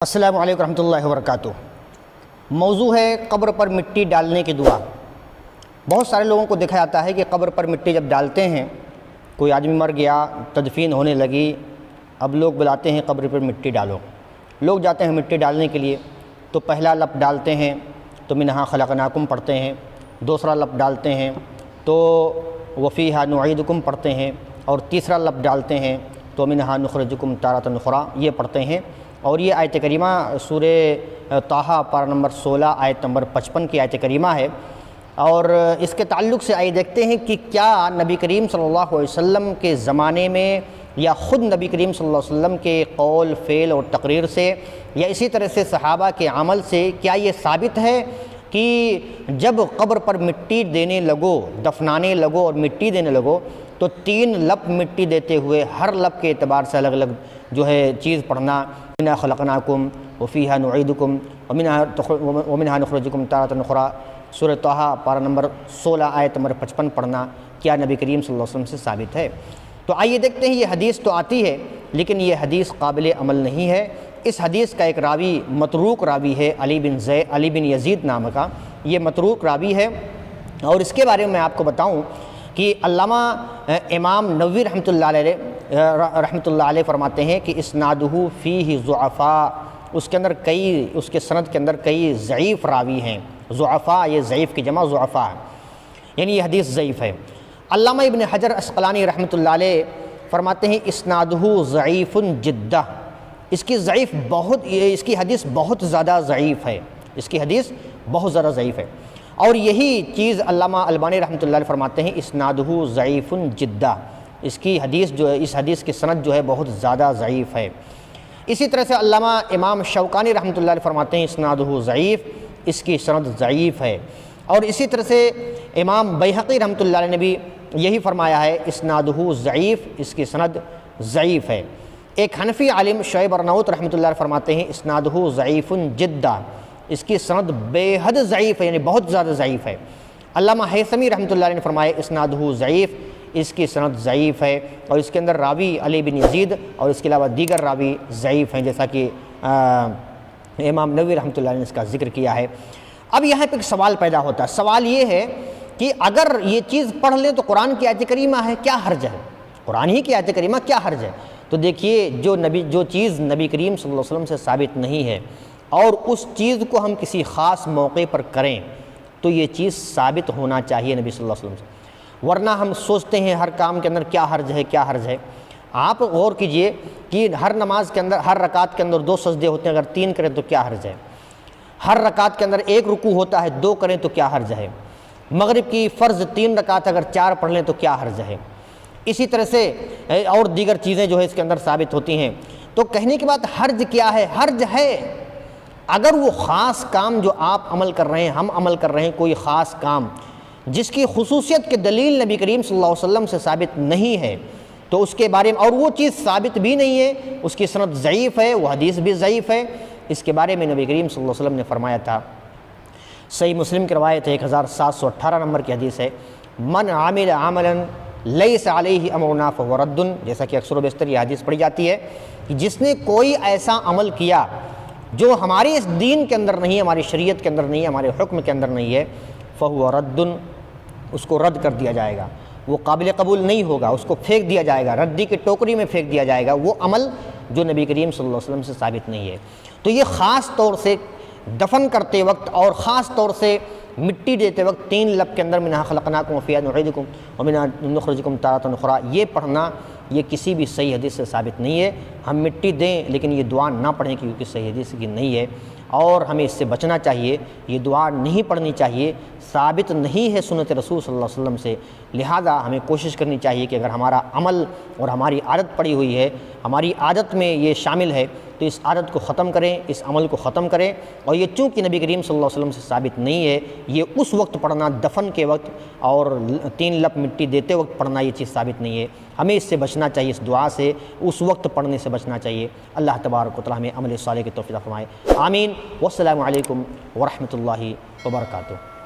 السلام علیکم ورحمۃ اللہ وبرکاتہ۔ موضوع ہے قبر پر مٹی ڈالنے کی دعا۔ بہت سارے لوگوں کو دیکھا جاتا ہے کہ قبر پر مٹی جب ڈالتے ہیں، کوئی آدمی مر گیا، تدفین ہونے لگی، اب لوگ بلاتے ہیں قبر پر مٹی ڈالو۔ لوگ جاتے ہیں مٹی ڈالنے کے لیے، تو پہلا لفظ ڈالتے ہیں تو منہا خلقناکم پڑھتے ہیں، دوسرا لفظ ڈالتے ہیں تو وفیہا نعیدکم پڑھتے ہیں، اور تیسرا لفظ ڈالتے ہیں تو منہا نخرجکم تارۃ اخری یہ پڑھتے ہیں۔ اور یہ آیت کریمہ سورہ طٰہٰ پارہ نمبر 16 آیت نمبر 55 کی آیت کریمہ ہے۔ اور اس کے تعلق سے آئیے دیکھتے ہیں کہ کیا نبی کریم صلی اللہ علیہ وسلم کے زمانے میں یا خود نبی کریم صلی اللہ علیہ وسلم کے قول، فعل اور تقریر سے یا اسی طرح سے صحابہ کے عمل سے کیا یہ ثابت ہے کہ جب قبر پر مٹی دینے لگو، دفنانے لگو اور مٹی دینے لگو تو 3 لفظ مٹی دیتے ہوئے ہر لفظ کے اعتبار سے الگ الگ چیز پڑھنا، منہا خلقناکم وفیہا نعیدکم ومنہا نخرجکم تارۃ اخری، سورہ طٰہٰ پارہ نمبر 16 آیت نمبر 55 پڑھنا کیا نبی کریم صلی اللہ علیہ وسلم سے ثابت ہے؟ تو آئیے دیکھتے ہیں، یہ حدیث تو آتی ہے لیکن یہ حدیث قابل عمل نہیں ہے۔ اس حدیث کا ایک راوی متروک راوی ہے، علی بن یزید نام کا، یہ متروک راوی ہے۔ اور اس کے بارے میں آپ کو بتاؤں کہ علامہ امام نووی رحمۃ اللہ علیہ فرماتے ہیں کہ اسنادہ فیہ ضعفاء، اس کے سند کے اندر کئی ضعیف راوی ہیں۔ ضعفاء یہ ضعیف کی جمع ضعفاء ہے، یعنی یہ حدیث ضعیف ہے۔ علامہ ابن حجر عسقلانی رحمۃ اللہ علیہ فرماتے ہیں اسنادہ ضعیف جدہ، اس کی حدیث بہت زیادہ ضعیف ہے، اس کی حدیث بہت زیادہ ضعیف ہے۔ اور یہی چیز علامہ البانی رحمۃ اللہ علیہ فرماتے ہیں اسنادہ ضعیف جدہ، اس حدیث کی سند جو ہے بہت زیادہ ضعیف ہے۔ اسی طرح سے علامہ امام شوکانی رحمۃ اللہ علیہ فرماتے ہیں اسنادہ ضعیف، اس کی سند ضعیف ہے۔ اور اسی طرح سے امام بیہقی رحمۃ اللہ علیہ نے بھی یہی فرمایا ہے اسنادہ ضعیف، اس کی سند ضعیف ہے۔ ایک حنفی عالم شعیب ارناؤت رحمۃ اللہ علیہ فرماتے ہیں اسنادہ ضعیف جدہ، اس کی سند بے حد ضعیف ہے، یعنی بہت زیادہ ضعیف ہے۔ علامہ حیثمی رحمۃ اللہ علیہ نے فرمایا اسنادہ ضعیف، اس کی سند ضعیف ہے، اور اس کے اندر راوی علی بن یزید اور اس کے علاوہ دیگر راوی ضعیف ہیں، جیسا کہ امام نووی رحمۃ اللہ علیہ نے اس کا ذکر کیا ہے۔ اب یہاں پہ ایک سوال پیدا ہوتا ہے، سوال یہ ہے کہ اگر یہ چیز پڑھ لیں تو قرآن کی آیت کریمہ ہے، کیا حرج ہے؟ قرآن ہی کی آیت کریمہ کیا حرج ہے؟ تو دیکھیے، جو چیز نبی کریم صلی اللہ علیہ وسلم سے ثابت نہیں ہے اور اس چیز کو ہم کسی خاص موقع پر کریں تو یہ چیز ثابت ہونا چاہیے نبی صلی اللہ علیہ وسلم سے، ورنہ ہم سوچتے ہیں ہر کام کے اندر کیا حرج ہے۔ آپ غور کیجئے کہ ہر نماز کے اندر، ہر رکعت کے اندر 2 سجدے ہوتے ہیں، اگر 3 کریں تو کیا حرج ہے؟ ہر رکعت کے اندر 1 رکوع ہوتا ہے، 2 کریں تو کیا حرج ہے؟ مغرب کی فرض 3 رکعت اگر 4 پڑھ لیں تو کیا حرج ہے؟ اسی طرح سے اور دیگر چیزیں جو ہے اس کے اندر ثابت ہوتی ہیں۔ تو کہنے کی بات حرج کیا ہے؟ حرج ہے اگر وہ خاص کام جو آپ عمل کر رہے ہیں، ہم عمل کر رہے ہیں، کوئی خاص کام جس کی خصوصیت کے دلیل نبی کریم صلی اللہ علیہ وسلم سے ثابت نہیں ہے، تو اس کے بارے میں، اور وہ چیز ثابت بھی نہیں ہے، اس کی سند ضعیف ہے، وہ حدیث بھی ضعیف ہے، اس کے بارے میں نبی کریم صلی اللہ علیہ وسلم نے فرمایا تھا، صحیح مسلم کی روایت ہے، 1718 نمبر کی حدیث ہے، من عامل عملا لیس علیہ امرنا فہو رد، جیسا کہ اکثر و بیشتر یہ حدیث پڑھی جاتی ہے کہ جس نے کوئی ایسا عمل کیا جو ہماری اس دین کے اندر نہیں ہے، ہماری شریعت کے اندر نہیں ہے، ہمارے حکم کے اندر نہیں ہے، فہو رد، اس کو رد کر دیا جائے گا، وہ قابل قبول نہیں ہوگا، اس کو پھینک دیا جائے گا، ردی کی ٹوکری میں پھینک دیا جائے گا، وہ عمل جو نبی کریم صلی اللہ علیہ وسلم سے ثابت نہیں ہے۔ تو یہ خاص طور سے دفن کرتے وقت اور خاص طور سے مٹی دیتے وقت 3 لفظ کے اندر منہا خلقناکم وفیہا نعیدکم ومنہا نخرجکم تارۃ اخری یہ پڑھنا، یہ کسی بھی صحیح حدیث سے ثابت نہیں ہے۔ ہم مٹی دیں لیکن یہ دعا نہ پڑھیں کیونکہ صحیح حدیث کی نہیں ہے، اور ہمیں اس سے بچنا چاہیے، یہ دعا نہیں پڑھنی چاہیے، ثابت نہیں ہے سنت رسول صلی اللہ علیہ وسلم سے، لہذا ہمیں کوشش کرنی چاہیے کہ اگر ہمارا عمل اور ہماری عادت پڑی ہوئی ہے، ہماری عادت میں یہ شامل ہے تو اس عادت کو ختم کریں، اس عمل کو ختم کریں۔ اور یہ چونکہ نبی کریم صلی اللہ علیہ وسلم سے ثابت نہیں ہے، یہ اس وقت پڑھنا، دفن کے وقت اور 3 لفظ مٹی دیتے وقت پڑھنا، یہ چیز ثابت نہیں ہے، ہمیں اس سے بچنا چاہیے، اس دعا سے اس وقت پڑھنے سے بچنا چاہیے۔ اللہ تبارک و تعالی ہمیں عمل صالح کی توفیق فرمائے، آمین۔ والسلام علیکم ورحمۃ اللہ وبرکاتہ۔